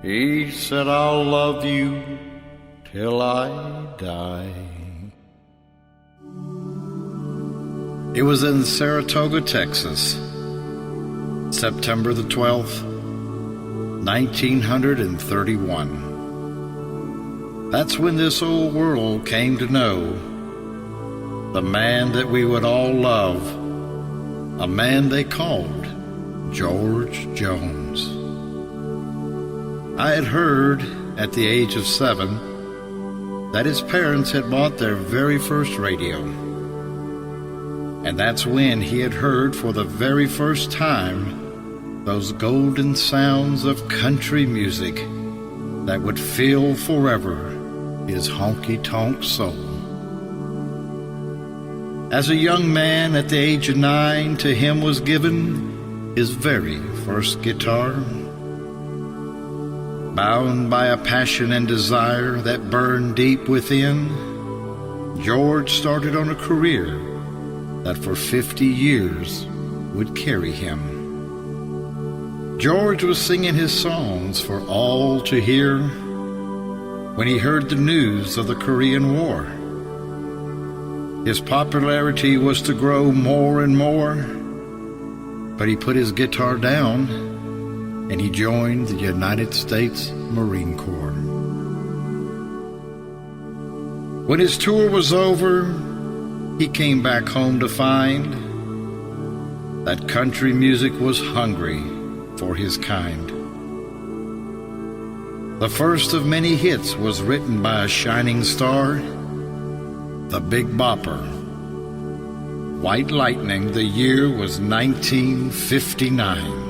He said, I'll love you till I die. It was in Saratoga, Texas, September the 12th, 1931. That's when this old world came to know the man that we would all love, a man they called George Jones. I had heard at the age of 7 that his parents had bought their very first radio. And that's when he had heard for the very first time those golden sounds of country music that would fill forever his honky-tonk soul. As a young man at the age of 9, to him was given his very first guitar. Bound by a passion and desire that burned deep within, George started on a career that for 50 years would carry him. George was singing his songs for all to hear when he heard the news of the Korean War. His popularity was to grow more and more, but he put his guitar down and he joined the United States Marine Corps. When his tour was over, he came back home to find that country music was hungry for his kind. The first of many hits was written by a shining star, the Big Bopper. White Lightning, the year was 1959.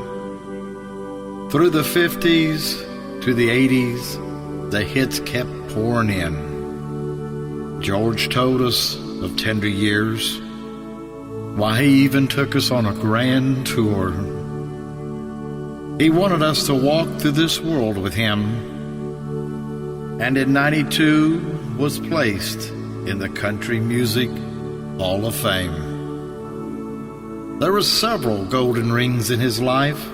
Through the 50s to the 80s, the hits kept pouring in. George told us of tender years, why he even took us on a grand tour. He wanted us to walk through this world with him, and in '92 was placed in the Country Music Hall of Fame. There were several golden rings in his life: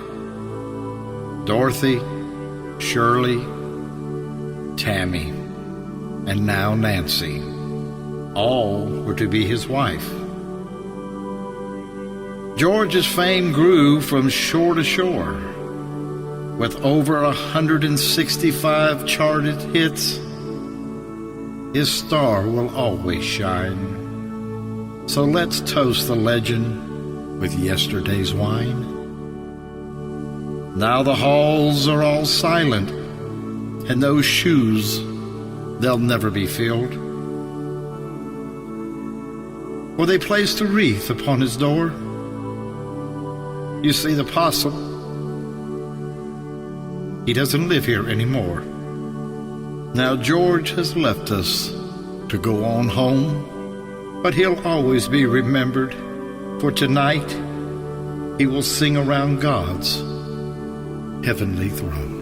Dorothy, Shirley, Tammy, and now Nancy. All were to be his wife. George's fame grew from shore to shore. With over 165 charted hits, his star will always shine. So let's toast the legend with yesterday's wine. Now the halls are all silent, and those shoes, they'll never be filled. For they placed a wreath upon his door. You see, the possum, he doesn't live here anymore. Now George has left us to go on home, but he'll always be remembered, for tonight he will sing around God's heavenly throne.